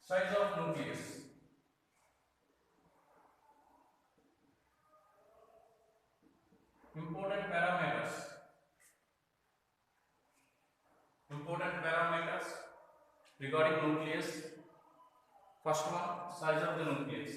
Size of nucleus. Important parameters. Important parameters regarding nucleus. First one, size of the nucleus.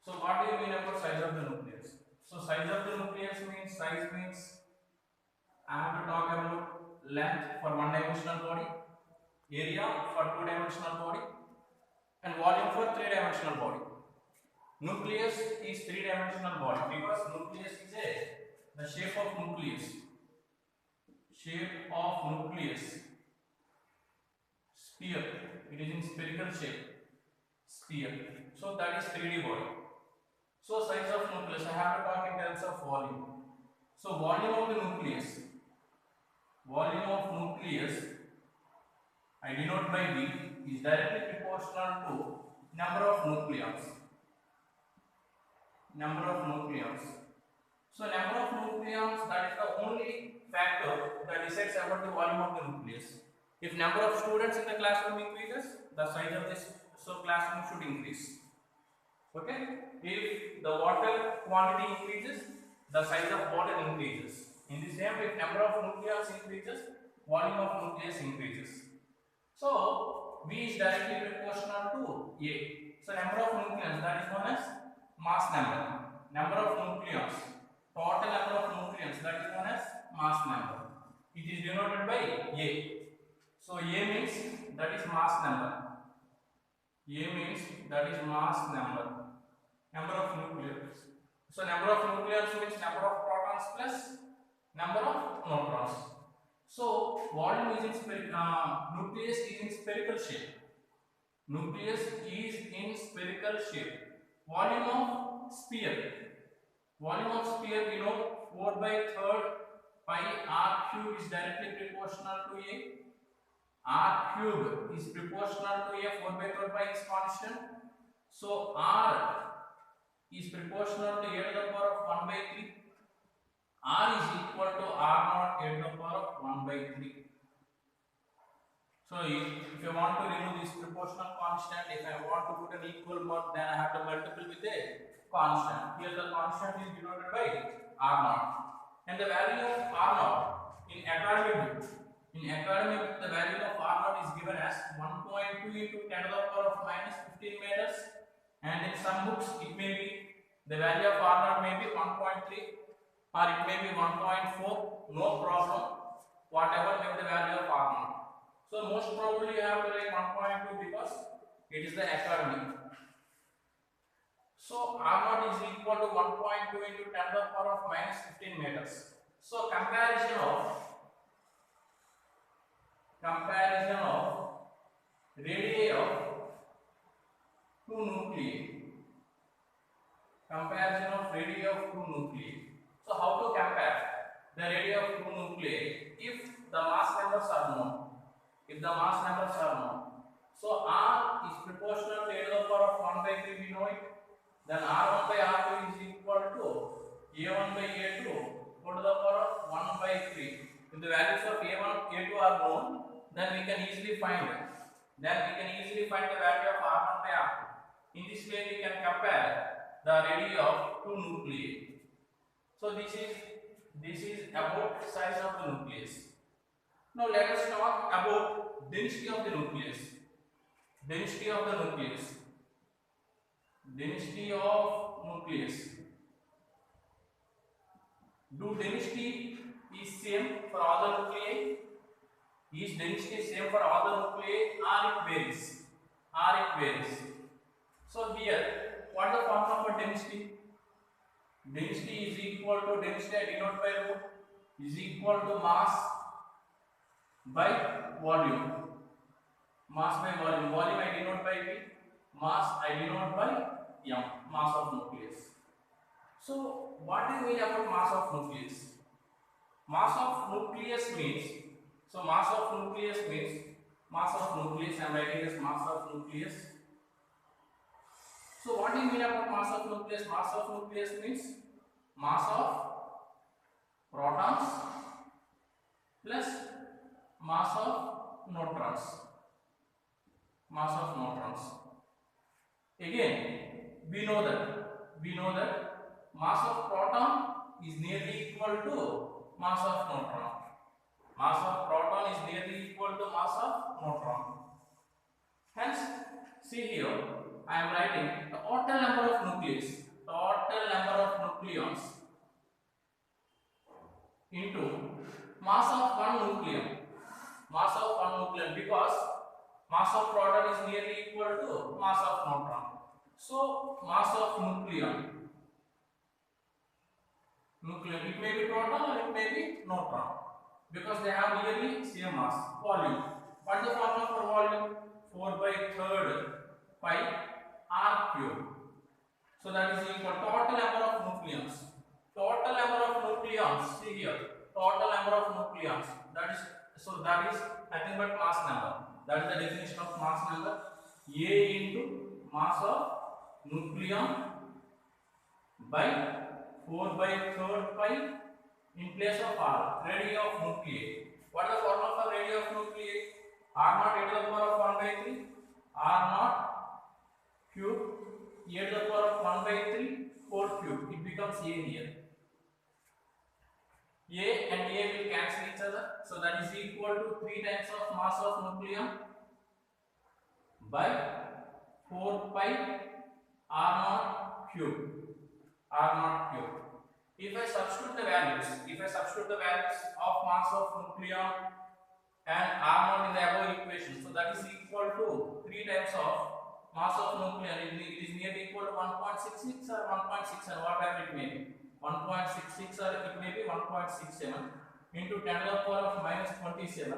So what do you mean about size of the nucleus? So size of the nucleus means, size means I have to talk about length for one dimensional body, area for two dimensional body, and volume for three dimensional body. Nucleus is three dimensional body because nucleus is the shape of nucleus. Shape of nucleus. Sphere. It is in spherical shape. Sphere. So that is 3D body. So size of nucleus, I have to talk in terms of volume. So volume of the nucleus. Volume of nucleus, I denote by V, is directly proportional to number of nucleons. Number of nucleons. So number of nucleons, that is the only factor that decides about the volume of the nucleus. If number of students in the classroom increases, the size of this classroom should increase. Okay? If the water quantity increases, the size of water increases. In the same way, if number of nucleons increases, volume of nucleus increases. So V is directly proportional to A. So number of nucleons, that is known as mass number. Number of nucleons, total number of nucleons, that is known as mass number. It is denoted by A. So A means that is mass number. A means that is mass number. Number of nucleons. So number of nucleons means number of protons plus number of neutrons. So volume is in nucleus is in spherical shape. Nucleus is in spherical shape. Volume of sphere. Volume of sphere, we know 4/3 pi r cube is directly proportional to A. R cube is proportional to A. 4/3 pi is constant. So R is proportional to a to the power of 1/3. R is equal to R naught a to the power of 1/3. So if I want to remove this proportional constant, if I want to put an equal mark, then I have to multiply with a constant. Here the constant is denoted by R naught. And the value of R naught in academic book, the value of R naught is given as 1.2 into 10 to the power of -15 meters. And in some books it may be the value of R naught may be 1.3 or it may be 1.4, no problem, whatever may be the value of R naught. So most probably you have to write 1.2 because it is the academic. So R naught is equal to 1.2 into 10 to the power of -15 meters. So comparison of radii of two nuclei. Comparison of radii of two nuclei. So how to compare the radii of two nuclei if the mass numbers are known? So R is proportional to a to the power of 1/3, we know it. Then R1 by R2 is equal to A1 by A2 to the power of 1/3. If the values of A1, A2 are known, then we can easily find it. Then we can easily find the value of R1 by R2. In this way, we can compare the radii of two nuclei. So this is about size of the nucleus. Now let us talk about density of the nucleus. Density of the nucleus. Density of nucleus. Do density is same for all the nuclei? Is density same for all the nuclei or it varies? So here, what is the formula for density? Density is equal to, density I denote by rho, is equal to mass by volume. Mass by volume. Volume I denote by V. Mass I denote by M. Mass of nucleus. So what do you mean about mass of nucleus? Mass of nucleus means, I am writing as mass of nucleus. So what do you mean about mass of nucleus? Mass of nucleus means mass of protons plus mass of neutrons. mass of neutrons. Again, we know that mass of proton is nearly equal to mass of neutron. Mass of proton is nearly equal to mass of neutron. Hence, see here, I am writing the total number of nucleons into mass of one nucleon, because mass of proton is nearly equal to mass of neutron. So, mass of nucleon, it may be proton or it may be neutron, because they have nearly same mass. Volume. What is the formula for volume? 4 by 3rd pi r cube. So that is equal to total number of nucleons. Total number of nucleons. See here. Total number of nucleons. That is nothing but mass number. That is the definition of mass number. A into mass of nucleon by 4 by 3rd pi in place of r. Radii of nuclei. What is the formula for radii of nuclei? R naught a to the power of 1 by 3, R naught cube a to the power of 1 by 3, 4 cube. It becomes A here. A and A will cancel each other. So that is equal to 3 times of mass of nucleon by 4 pi R naught cube. If I substitute the values of mass of nucleon and R naught in the above equation, so that is equal to 3 times of mass of nucleon. It is nearly equal to 1.66 or 1.67, whatever it may be. 1.66 or it may be 1.67 into 10 to the power of minus 27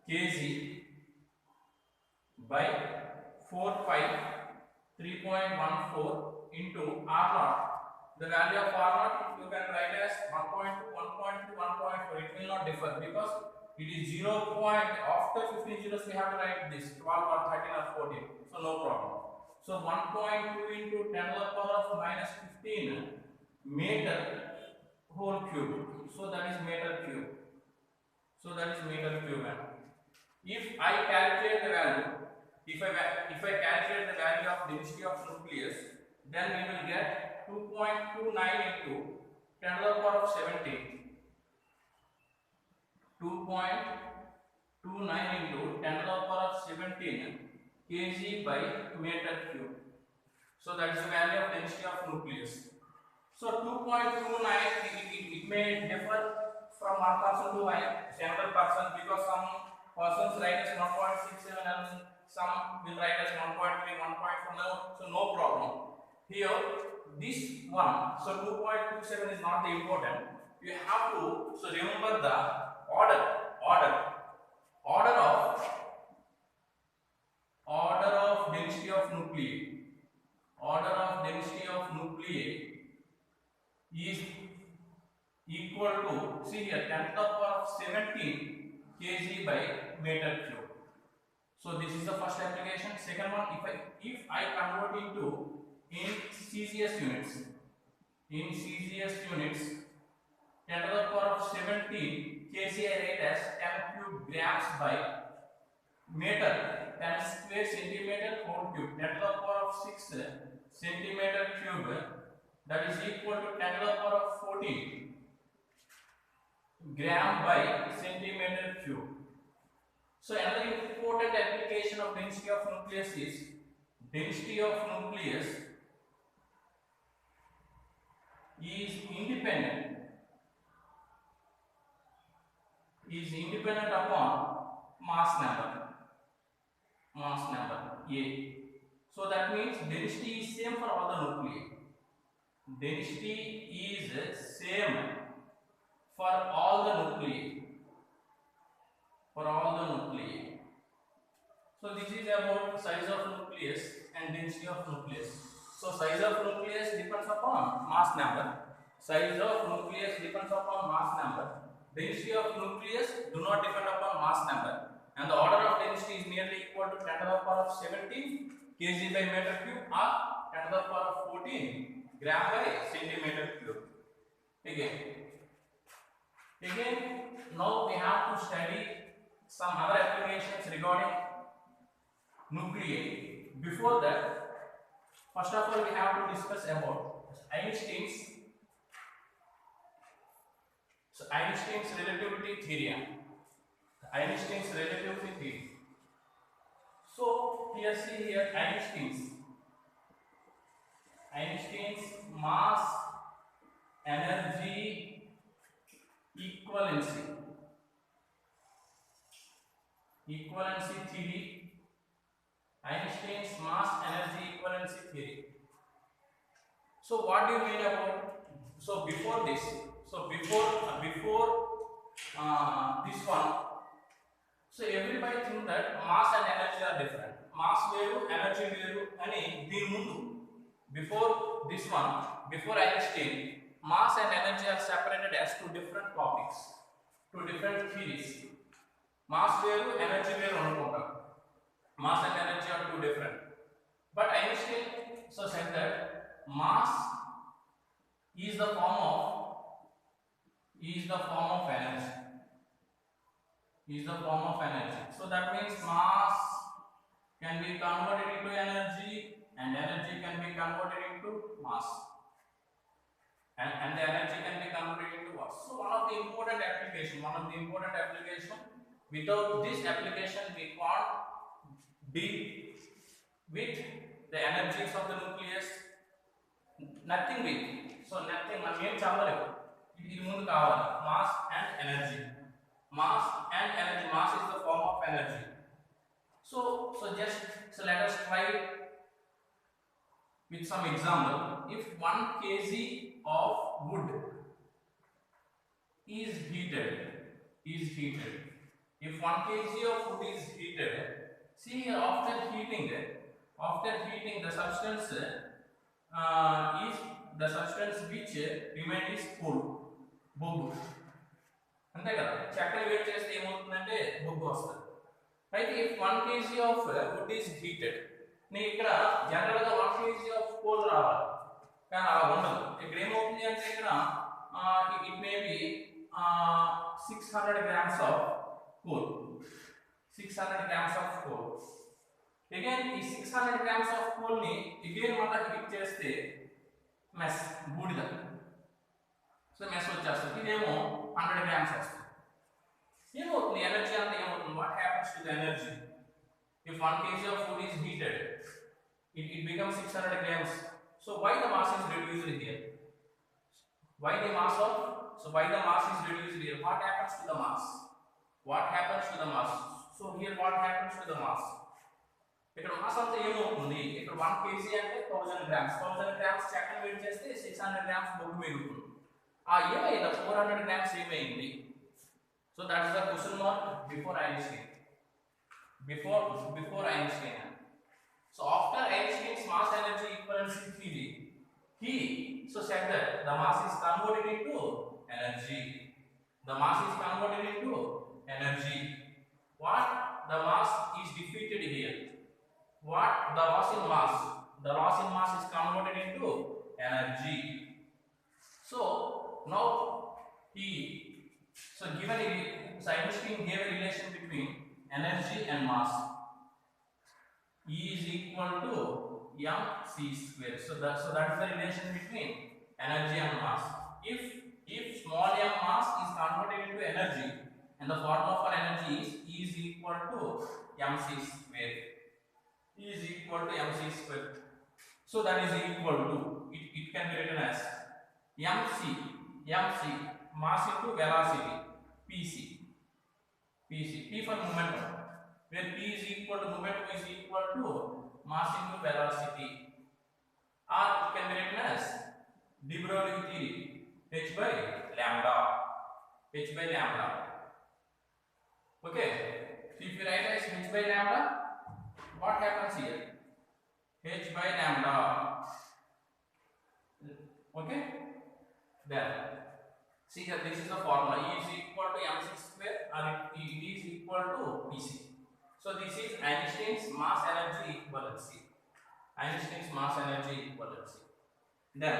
kg by 4 pi 3.14 into R naught. The value of R naught you can write as 1.2, 1.2, 1.4. It will not differ because it is 0. After 15 zeros we have to write this 12 or 13 or 14. So no problem. So 1.2 into 10 to the power of minus 15 meter whole cube. So that is meter cube. If I calculate the value, if I calculate the value of density of nucleus, then we will get 2.29 into 10 to the power of 17. 2.29 into 10 to the power of 17 kg by meter cube. So that is the value of density of nucleus. So 2.29, it may differ from one person to another person, because some persons write as 1.67 and some will write as 1.3, 1.4. So no problem. Here, this one, so 2.27 is not the important. You have to remember the order of density of nuclei. Order of density of nuclei is equal to, see here, 10 to the power of 17 kg by meter cube. So this is the first application. Second one, if I convert into in CGS units, 10 to the power of 17 kg I write as 10 cube grams by meter, 10 square centimeter whole cube, 10 to the power of 6 centimeter cube, that is equal to 10 to the power of 14 gram by centimeter cube. So another important application of density of nucleus is density of nucleus is independent upon mass number A. So that means density is same for all the nuclei. Density is same for all the nuclei. So this is about size of nucleus and density of nucleus. So size of nucleus depends upon mass number. Density of nucleus do not depend upon mass number. And the order of density is nearly equal to 10 to the power of 17 kg by meter cube or 10 to the power of 14 gram by centimeter cube. Again, now we have to study some other applications regarding nuclei. Before that, first of all, we have to discuss about Einstein's relativity theory. Einstein's relativity theory. So here see here Einstein's mass energy equivalency theory. Einstein's mass energy equivalency theory. So what do you mean about? So before this one, so everybody think that mass and energy are different. Mass veru, energy veru ani deen mundu. Before this one, before Einstein, mass and energy are separated as two different topics, two different theories. Mass veru, energy veru anukunta. Mass and energy are two different. But Einstein so said that mass is the form of energy. Is the form of energy. So that means mass can be converted into energy and energy can be converted into mass. And the energy can be converted into what? So one of the important application, without this application we can't deal with the energies of the nucleus. Nothing with. So nothing, మనం ఏం చదవలేము. ఇది ముందు కావాలి. Mass and energy. Mass is the form of energy. So let us try with some example. If 1 kg of wood is heated, if 1 kg of wood is heated, see here after heating the substance is the substance which remains is cool, boggu. అంతే కదా, చక్కెర వేడి చేస్తే ఏమవుతుందంటే బొగ్గు వస్తుంది. అయితే if 1 kg of wood is heated, నీ ఇక్కడ జనరల్ గా 1 kg of coal రావాలి, కానీ అలా ఉండదు. ఇక్కడ ఏమవుతుంది అంటే ఇక్కడ it may be 600 grams of coal. 600 grams of coal. Again ఈ 600 grams of coal ని again మళ్ళీ హీట్ చేస్తే మెస్ బూడిద. సో మెస్ వచ్చేస్తుంది. ఇదేమో 100 grams వస్తుంది. ఏమవుతుంది ఎనర్జీ అంతా ఏమవుతుంది? What happens to the energy if 1 kg of food is heated? It becomes 600 grams. So why the mass is reduced here? Why the mass is reduced here? What happens to the mass? So here what happens to the mass? ఇక్కడ mass అంతా ఏమవుతుంది? ఇక్కడ 1 kg అంటే 1000 grams. 1000 grams చక్కెర వేడి చేస్తే 600 grams బొగ్గు మిగులుతుంది. ఆ ఏమైంది? 400 grams ఏమైంది? So that is the question mark before Einstein. Before Einstein. So after Einstein's mass energy equivalency theory, he so said that the mass is converted into energy. What? The mass is defeated here. What? The loss in mass is converted into energy. So now Einstein gave a relation between energy and mass. E is equal to mc square. So that is the relation between energy and mass. If small m mass is converted into energy, and the formula for energy is E is equal to mc square. So that is equal to, it can be written as mc mass into velocity, pc, P for momentum, where P is equal to momentum is equal to mass into velocity, or it can be written as de Broglie theory, h by lambda. Okay, so if you write as h by lambda, what happens here? H by lambda. Okay, then see here, this is the formula. E is equal to mc square, or it is equal to pc. So this is Einstein's mass energy equivalency. Then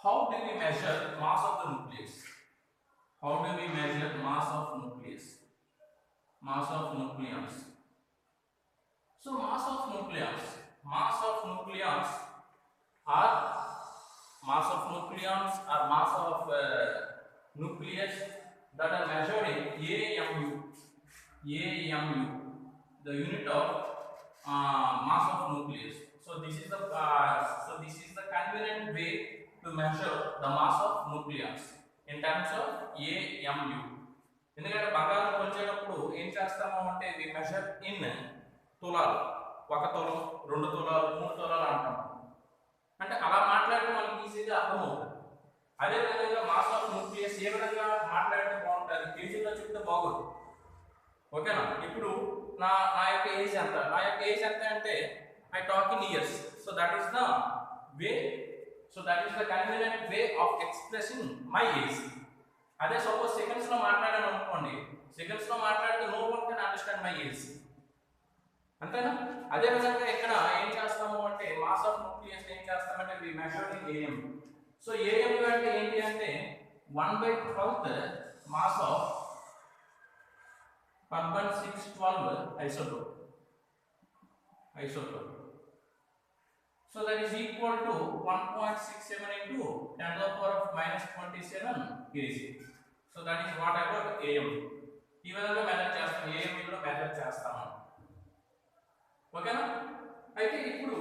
how do we measure mass of the nucleus? Mass of nucleons. So So mass of nucleons are mass of nucleus that are measured in AMU, the unit of mass of nucleus. So this is the convenient way to measure the mass of nucleons in terms of AMU. ఎందుకంటే బంగారం కొలిచేటప్పుడు ఏం చేస్తాము అంటే వి measure in తులాలు, 1 తులం 2 తులాలు 3 తులాలు అంటాం. అంటే అలా మాట్లాడితే మనకి ఈజీగా అర్థమవుతుంది. అదే విధంగా మాస్ ఆఫ్ న్యూక్లియస్ ఏ విధంగా మాట్లాడితే బాగుంటుంది, కేజీలో చెప్తే బాగోదు. ఓకేనా? ఇప్పుడు నా యొక్క ఏజ్ ఎంత అంటే I talk in years. So that is the way, so that is the convenient way of expressing my age. అదే సపోజ్ సెకండ్స్ లో మాట్లాడాను అనుకోండి, సెకండ్స్ లో మాట్లాడితే no one can understand my age, అంతేనా? అదే విధంగా ఇక్కడ ఏం చేస్తాము అంటే మాస్ ఆఫ్ న్యూక్లియస్ ఏం చేస్తామంటే we measure in AM. So AM అంటే ఏంటి అంటే 1/12 mass of carbon 612 isotope. So that is equal to 1.67 into 10 to the power of minus 27 kg. So that is what I got AM. ఈ విధంగా measure చేస్తాం, AM లో measure చేస్తాము. ఓకేనా? అయితే ఇప్పుడు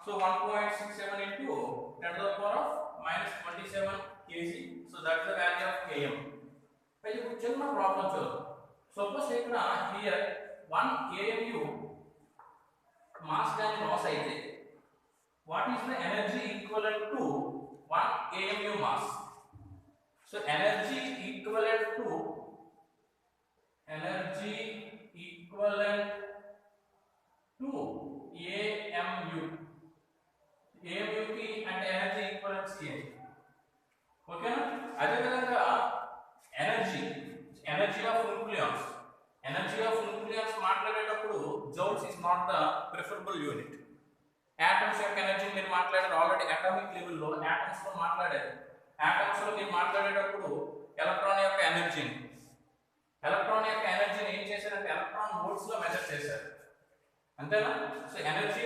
so 1.67 into 10 to the power of minus 27 kg. So that is the value of AM. అయితే ఇప్పుడు చిన్న ప్రాబ్లం చూద్దాం. సపోజ్ ఇక్కడ హియర్ 1 AMU మాస్ గాని లాస్ అయితే what is the energy equivalent to 1 AMU mass? So energy equivalent to AMU. AMU కి అంటే energy equivalency ఏంటి? ఓకేనా? అదే విధంగా ఎనర్జీ ఆఫ్ న్యూక్లియన్స్ మాట్లాడేటప్పుడు joules is not the preferable unit. Atoms యొక్క ఎనర్జీ మీరు మాట్లాడారు ఆల్రెడీ అటామిక్ లెవెల్లో, ఆటమ్స్ లో మాట్లాడారు. ఆటమ్స్ లో మీరు మాట్లాడేటప్పుడు ఎలక్ట్రాన్ యొక్క ఎనర్జీని ఏం చేశారంటే ఎలక్ట్రాన్ వోల్ట్స్ లో మెజర్ చేశారు, అంతేనా? So energy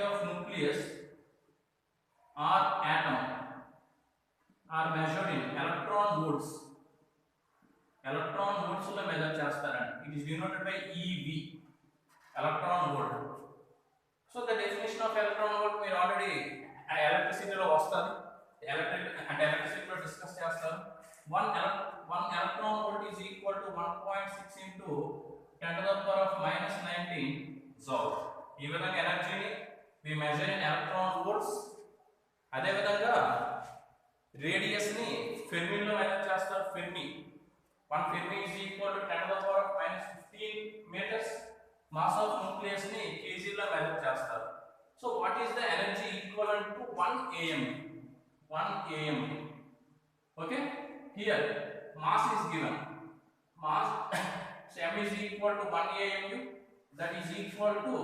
of nucleus or atom are measured in electron volts లో మెజర్ చేస్తారండి. It is denoted by EV, electron volt. So the definition of electron volt మీరు ఆల్రెడీ ఎలక్ట్రిసిటీలో వస్తుంది, ఎలక్ట్రిసిటీలో డిస్కస్ చేస్తారు. 1 electron volt is equal to 1.6 into 10 to the power of minus 19 joule. ఈ విధంగా ఎనర్జీని we measure in electron volts. అదే విధంగా రేడియస్ ని ఫెర్మి లో మెజర్ చేస్తారు. 1 Fermi is equal to 10 to the power of minus 15 meters. Mass of nucleus ni kg లో measure చేస్తారు. So what is the energy equivalent to 1 AMU? Okay, here mass is given. Mass so m is equal to 1 AMU, that is equal to,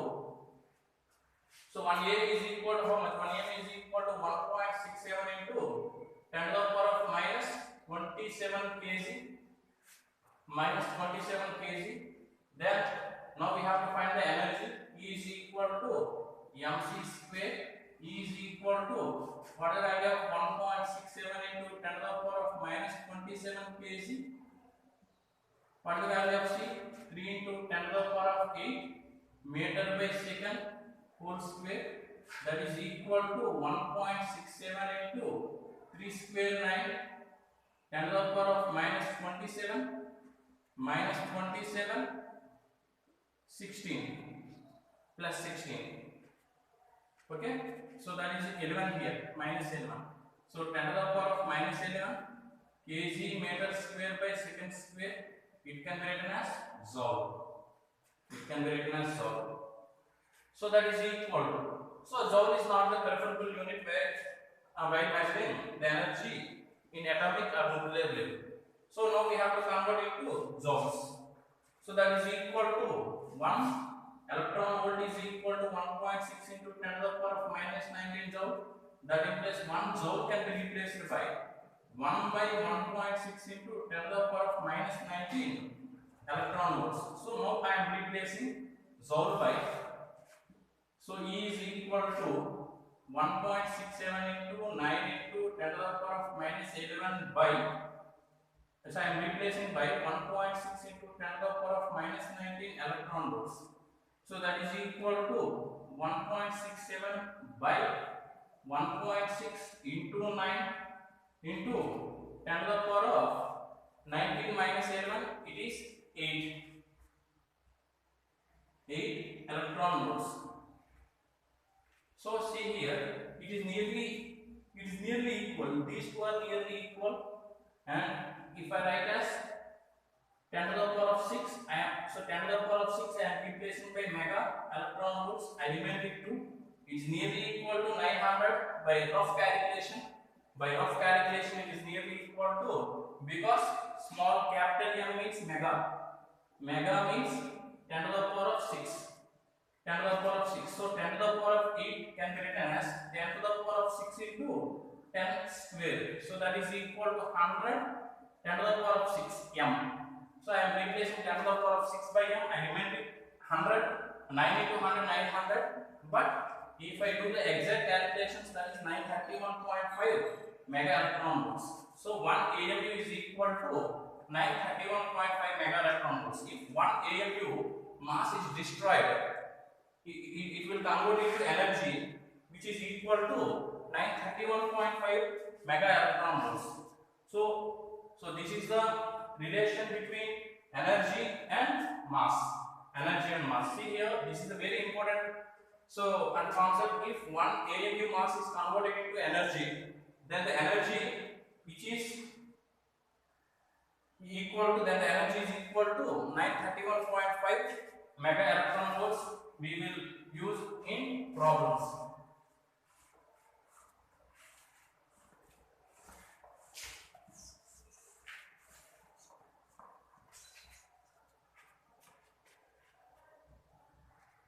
so 1 AM is equal to how much? 1 AM is equal to 1.67 into 10 to the power of minus 27 kg. Then now we have to find the energy. E is equal to mc square. E is equal to what is the value of 1.67 into 10 to the power of minus 27 kg. What is the value of C? 3 into 10 to the power of 8 meter by second whole square. That is equal to 1.67 into 3 square 9, 10 to the power of minus 27 16 plus 16. Okay, so that is 11 here, minus 11. So 10 to the power of minus 11 kg meter square by second square, it can be written as joule. So that is equal to, so joule is not the preferable unit while measuring the energy in atomic or nuclear level. So now we have to convert it to joules. So that is equal to 1 electron volt is equal to 1.6 into 10 to the power of minus 19 joule. That implies 1 joule can be replaced by 1 by 1.6 into 10 to the power of minus 19 electron volts. So now I am replacing Joule by, so E is equal to 1.67 into 9 into 10 to the power of minus 11 by, so I am replacing by 1.6 into 10 to the power of minus 19 electron volts. So that is equal to 1.67 by 1.6 into 9 into 10 to the power of 19 minus 11, it is 8 electron volts. So see here, it is nearly equal. These two are nearly equal, and if I write as 10 to the power of 6, I am, so 10 to the power of 6 I am replacing by mega electron volts. I remain with 2. It's nearly equal to 900 by rough calculation. By rough calculation, it is nearly equal to, because small capital M means mega. Mega means 10 to the power of 6. 10 to the power of 6. So 10 to the power of 8 can be written as 10 to the power of 6 into 10 square. So that is equal to 100 10 to the power of 6 m. So I am replacing 10 to the power of 6 by m. I remain with 100. 9 into 100, 900. But if I do the exact calculations, that is 931.5 mega electron volts. So 1 AMU is equal to 931.5 mega electron volts. If 1 AMU mass is destroyed, it will convert into energy, which is equal to 931.5 mega electron volts. So this is the relation between energy and mass. Energy and mass. See here, this is a very important concept. If 1 AMU mass is converted into energy, then the energy which is equal to, then the energy is equal to 931.5 mega electron volts we will use in problems.